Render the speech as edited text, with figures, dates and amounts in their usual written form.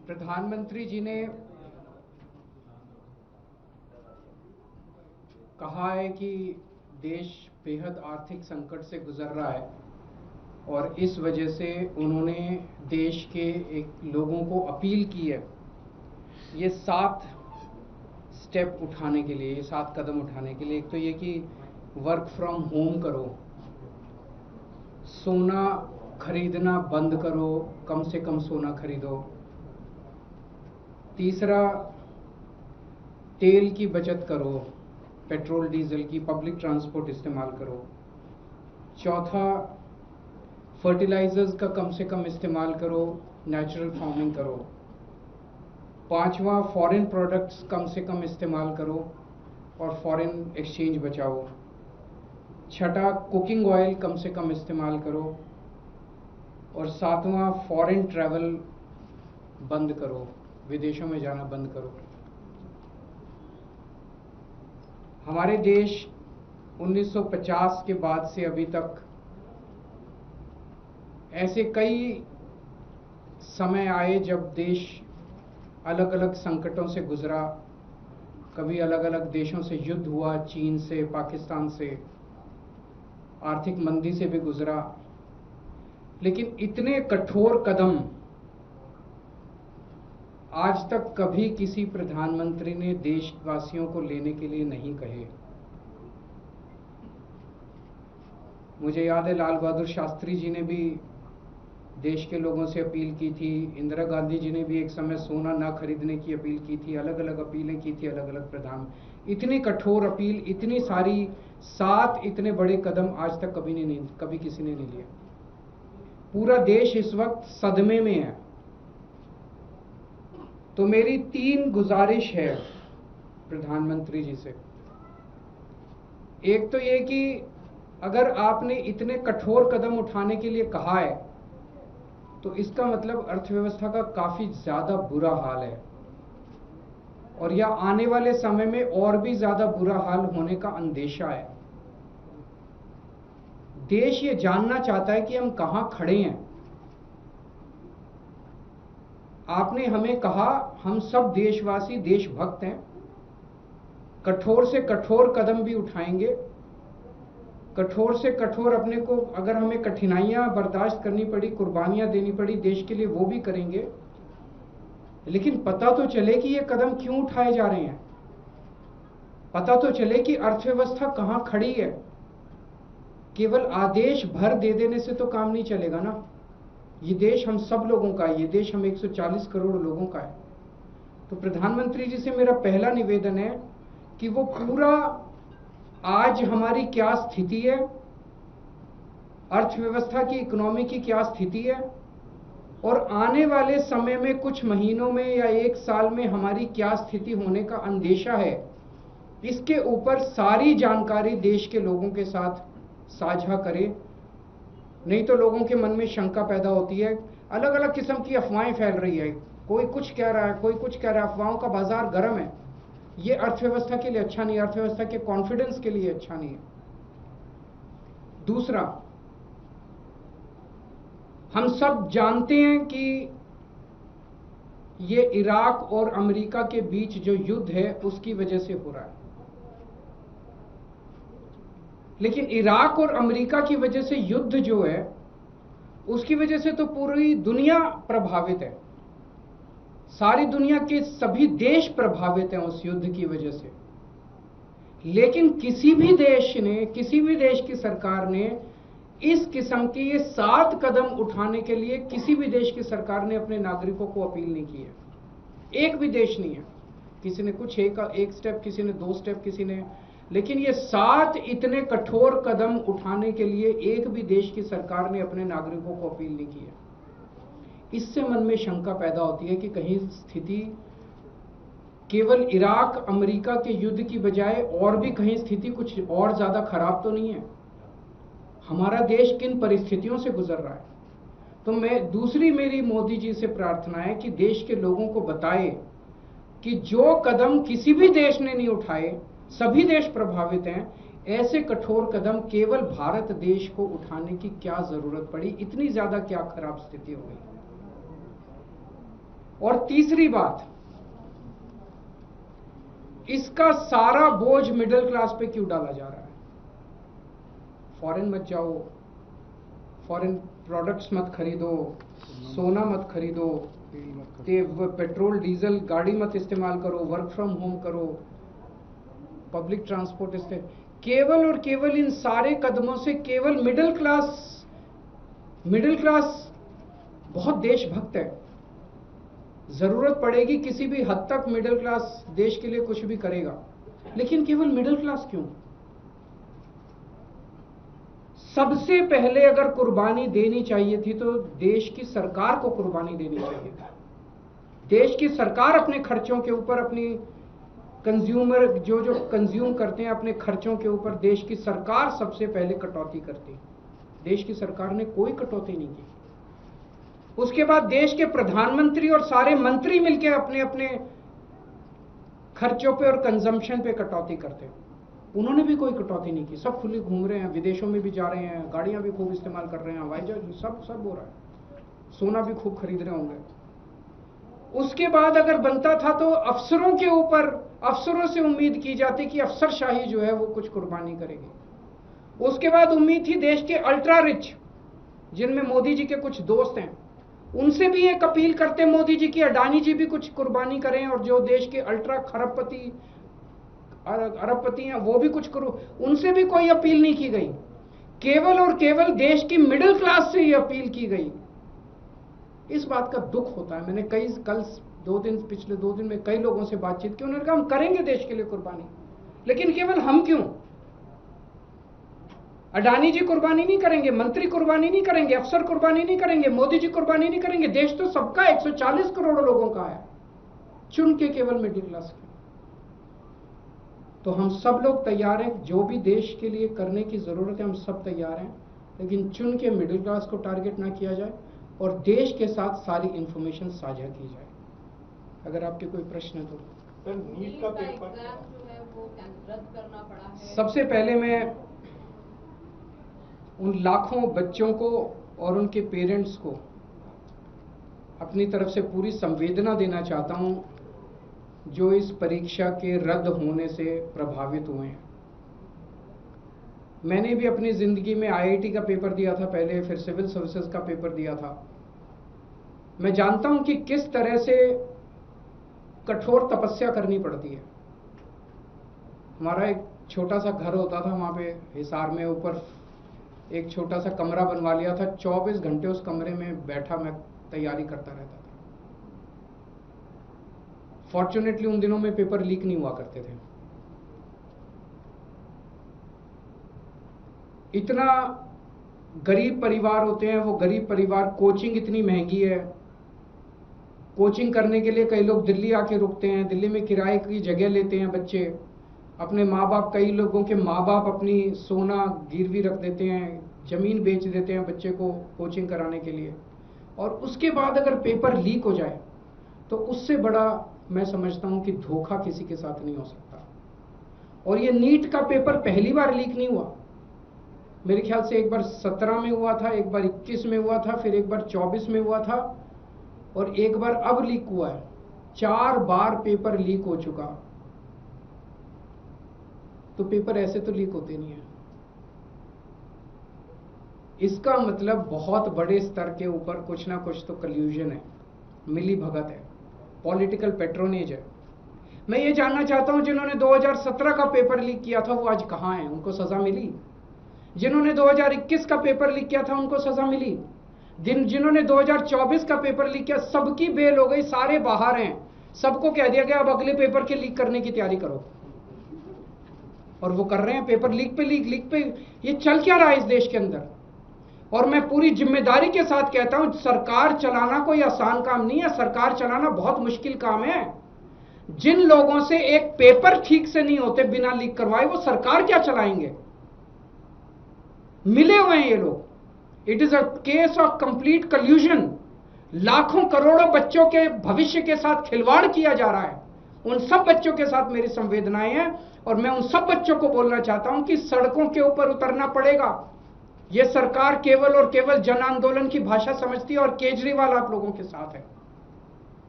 प्रधानमंत्री जी ने कहा है कि देश बेहद आर्थिक संकट से गुजर रहा है और इस वजह से उन्होंने देश के लोगों को अपील की है ये 7 स्टेप उठाने के लिए, ये 7 कदम उठाने के लिए। एक तो ये कि वर्क फ्रॉम होम करो, सोना खरीदना बंद करो, कम से कम सोना खरीदो। तीसरा, तेल की बचत करो, पेट्रोल डीजल की, पब्लिक ट्रांसपोर्ट इस्तेमाल करो। चौथा, फर्टिलाइजर्स का कम से कम इस्तेमाल करो, नेचुरल फार्मिंग करो। पांचवा, फॉरेन प्रोडक्ट्स कम से कम इस्तेमाल करो और फॉरेन एक्सचेंज बचाओ। छठा, कुकिंग ऑयल कम से कम इस्तेमाल करो। और सातवां, फॉरेन ट्रैवल बंद करो, विदेशों में जाना बंद करो। हमारे देश 1950 के बाद से अभी तक ऐसे कई समय आए जब देश अलग अलग संकटों से गुजरा। कभी अलग अलग देशों से युद्ध हुआ, चीन से, पाकिस्तान से, आर्थिक मंदी से भी गुजरा। लेकिन इतने कठोर कदम आज तक कभी किसी प्रधानमंत्री ने देशवासियों को लेने के लिए नहीं कहे। मुझे याद है लाल बहादुर शास्त्री जी ने भी देश के लोगों से अपील की थी, इंदिरा गांधी जी ने भी एक समय सोना ना खरीदने की अपील की थी, अलग अलग अपीलें की थी, अलग अलग प्रधान। इतनी कठोर अपील, इतनी सारी 7 इतने बड़े कदम आज तक कभी किसी ने नहीं लिया। पूरा देश इस वक्त सदमे में है। तो मेरी 3 गुजारिश है प्रधानमंत्री जी से। एक तो ये कि अगर आपने इतने कठोर कदम उठाने के लिए कहा है तो इसका मतलब अर्थव्यवस्था का काफी ज्यादा बुरा हाल है और या आने वाले समय में और भी ज्यादा बुरा हाल होने का अंदेशा है। देश ये जानना चाहता है कि हम कहां खड़े हैं। आपने हमें कहा हम सब देशवासी देशभक्त हैं, कठोर से कठोर कदम भी उठाएंगे, कठोर से कठोर अपने को, अगर हमें कठिनाइयां बर्दाश्त करनी पड़ी, कुर्बानियां देनी पड़ी देश के लिए, वो भी करेंगे। लेकिन पता तो चले कि ये कदम क्यों उठाए जा रहे हैं, पता तो चले कि अर्थव्यवस्था कहां खड़ी है। केवल आदेश भर दे देने से तो काम नहीं चलेगा ना। ये देश हम सब लोगों का है, ये देश हम 140 करोड़ लोगों का है। तो प्रधानमंत्री जी से मेरा पहला निवेदन है कि वो पूरा आज हमारी क्या स्थिति है, अर्थव्यवस्था की, इकोनॉमी की क्या स्थिति है और आने वाले समय में कुछ महीनों में या 1 साल में हमारी क्या स्थिति होने का अंदेशा है, इसके ऊपर सारी जानकारी देश के लोगों के साथ साझा करें। नहीं तो लोगों के मन में शंका पैदा होती है, अलग अलग किस्म की अफवाहें फैल रही है, कोई कुछ कह रहा है, कोई कुछ कह रहा है, अफवाहों का बाजार गर्म है। ये अर्थव्यवस्था के लिए अच्छा नहीं है, अर्थव्यवस्था के कॉन्फिडेंस के लिए अच्छा नहीं है। दूसरा, हम सब जानते हैं कि ये इराक और अमेरिका के बीच जो युद्ध है उसकी वजह से हो रहा है। लेकिन इराक और अमेरिका की वजह से युद्ध जो है उसकी वजह से तो पूरी दुनिया प्रभावित है, सारी दुनिया के सभी देश प्रभावित हैं उस युद्ध की वजह से। लेकिन किसी भी देश ने, किसी भी देश की सरकार ने इस किस्म के ये 7 कदम उठाने के लिए किसी भी देश की सरकार ने अपने नागरिकों को अपील नहीं की है। एक भी देश नहीं है। किसी ने कुछ एक स्टेप, किसी ने 2 स्टेप, किसी ने, लेकिन ये 7 इतने कठोर कदम उठाने के लिए एक भी देश की सरकार ने अपने नागरिकों को अपील नहीं की है। इससे मन में शंका पैदा होती है कि कहीं स्थिति केवल इराक अमेरिका के युद्ध की बजाय और भी कहीं स्थिति कुछ और ज्यादा खराब तो नहीं है। हमारा देश किन परिस्थितियों से गुजर रहा है। तो दूसरी मेरी मोदी जी से प्रार्थना है कि देश के लोगों को बताए कि जो कदम किसी भी देश ने नहीं उठाए, सभी देश प्रभावित हैं, ऐसे कठोर कदम केवल भारत देश को उठाने की क्या जरूरत पड़ी, इतनी ज्यादा क्या खराब स्थिति हो गई। और तीसरी बात, इसका सारा बोझ मिडिल क्लास पे क्यों डाला जा रहा है? फॉरेन मत जाओ, फॉरेन प्रोडक्ट्स मत खरीदो, सोना मत खरीदो, पेट्रोल डीजल गाड़ी मत इस्तेमाल करो, वर्क फ्रॉम होम करो, पब्लिक ट्रांसपोर्ट केवल और केवल इन सारे कदमों से केवल मिडिल क्लास बहुत देशभक्त है। जरूरत पड़ेगी किसी भी हद तक मिडिल क्लास देश के लिए कुछ भी करेगा, लेकिन केवल मिडिल क्लास क्यों? सबसे पहले अगर कुर्बानी देनी चाहिए थी तो देश की सरकार को कुर्बानी देनी चाहिए थी। देश की सरकार अपने खर्चों के ऊपर, अपनी कंज्यूमर जो कंज्यूम करते हैं अपने खर्चों के ऊपर, देश की सरकार सबसे पहले कटौती करती। देश की सरकार ने कोई कटौती नहीं की। उसके बाद देश के प्रधानमंत्री और सारे मंत्री मिलकर अपने अपने खर्चों पे और कंजम्पशन पे कटौती करते। उन्होंने भी कोई कटौती नहीं की। सब खुले घूम रहे हैं, विदेशों में भी जा रहे हैं, गाड़ियां भी खूब इस्तेमाल कर रहे हैं, हवाई जहाज सब हो रहा है, सोना भी खूब खरीद रहे होंगे। उसके बाद अगर बनता था तो अफसरों के ऊपर, अफसरों से उम्मीद की जाती कि अफसरशाही जो है वो कुछ कुर्बानी करेगी। उसके बाद उम्मीद थी देश के अल्ट्रा रिच, जिनमें मोदी जी के कुछ दोस्त हैं, उनसे भी एक अपील करते मोदी जी की अडानी जी भी कुछ कुर्बानी करें, और जो देश के अल्ट्रा खरबपति अरबपति हैं वो भी कुछ करो। उनसे भी कोई अपील नहीं की गई। केवल और केवल देश की मिडिल क्लास से ही अपील की गई। इस बात का दुख होता है। मैंने पिछले 2 दिन में कई लोगों से बातचीत की, उन्होंने कहा हम करेंगे देश के लिए कुर्बानी, लेकिन केवल हम क्यों? अडानी जी कुर्बानी नहीं करेंगे, मंत्री कुर्बानी नहीं करेंगे, अफसर कुर्बानी नहीं करेंगे, मोदी जी कुर्बानी नहीं करेंगे। देश तो सबका 140 करोड़ लोगों का है, चुन के केवल मिडिल क्लास का। तो हम सब लोग तैयार हैं, जो भी देश के लिए करने की जरूरत है हम सब तैयार हैं, लेकिन चुन के मिडिल क्लास को टारगेट ना किया जाए और देश के साथ सारी इंफॉर्मेशन साझा की जाए। अगर आपके कोई प्रश्न है तो। सर, नीट का पेपर जो है वो रद्द करना पड़ा है। सबसे पहले मैं उन लाखों बच्चों को और उनके पेरेंट्स को अपनी तरफ से पूरी संवेदना देना चाहता हूं जो इस परीक्षा के रद्द होने से प्रभावित हुए हैं। मैंने भी अपनी जिंदगी में आईआईटी का पेपर दिया था पहले, फिर सिविल सर्विसेज का पेपर दिया था। मैं जानता हूं कि किस तरह से कठोर तपस्या करनी पड़ती है। हमारा एक छोटा सा घर होता था वहां पे हिसार में, ऊपर एक छोटा सा कमरा बनवा लिया था। 24 घंटे उस कमरे में बैठा मैं तैयारी करता रहता था। फॉर्चुनेटली उन दिनों में पेपर लीक नहीं हुआ करते थे। इतना गरीब परिवार होते हैं वो गरीब परिवार, कोचिंग इतनी महंगी है, कोचिंग करने के लिए कई लोग दिल्ली आके रुकते हैं, दिल्ली में किराए की जगह लेते हैं बच्चे, अपने माँ बाप, कई लोगों के माँ बाप अपनी सोना गिरवी रख देते हैं, जमीन बेच देते हैं बच्चे को कोचिंग कराने के लिए। और उसके बाद अगर पेपर लीक हो जाए तो उससे बड़ा मैं समझता हूं कि धोखा किसी के साथ नहीं हो सकता। और ये नीट का पेपर पहली बार लीक नहीं हुआ, मेरे ख्याल से एक बार 17 में हुआ था, एक बार 21 में हुआ था, फिर एक बार 24 में हुआ था, और एक बार अब लीक हुआ है। 4 बार पेपर लीक हो चुका। तो पेपर ऐसे तो लीक होते नहीं है। इसका मतलब बहुत बड़े स्तर के ऊपर कुछ ना कुछ तो कल्यूजन है, मिली भगत है, पॉलिटिकल पेट्रोनेज है। मैं ये जानना चाहता हूं जिन्होंने 2017 का पेपर लीक किया था वो आज कहां हैं? उनको सजा मिली? जिन्होंने 2021 का पेपर लीक किया था उनको सजा मिली? जिन्होंने 2024 का पेपर लीक किया सबकी बेल हो गई, सारे बाहर हैं, सबको कह दिया गया अब अगले पेपर के लीक करने की तैयारी करो। और वो कर रहे हैं, पेपर लीक पे लीक पे। ये चल क्या रहा है इस देश के अंदर? और मैं पूरी जिम्मेदारी के साथ कहता हूं, सरकार चलाना कोई आसान काम नहीं है, सरकार चलाना बहुत मुश्किल काम है। जिन लोगों से एक पेपर ठीक से नहीं होते बिना लीक करवाए, वो सरकार क्या चलाएंगे? मिले हुए हैं ये लोग। It is a case of complete कल्यूजन। लाखों करोड़ों बच्चों के भविष्य के साथ खिलवाड़ किया जा रहा है। उन सब बच्चों के साथ मेरी संवेदनाएं हैं, और मैं उन सब बच्चों को बोलना चाहता हूं कि सड़कों के ऊपर उतरना पड़ेगा। यह सरकार केवल और केवल जन आंदोलन की भाषा समझती है, और केजरीवाल आप लोगों के साथ है।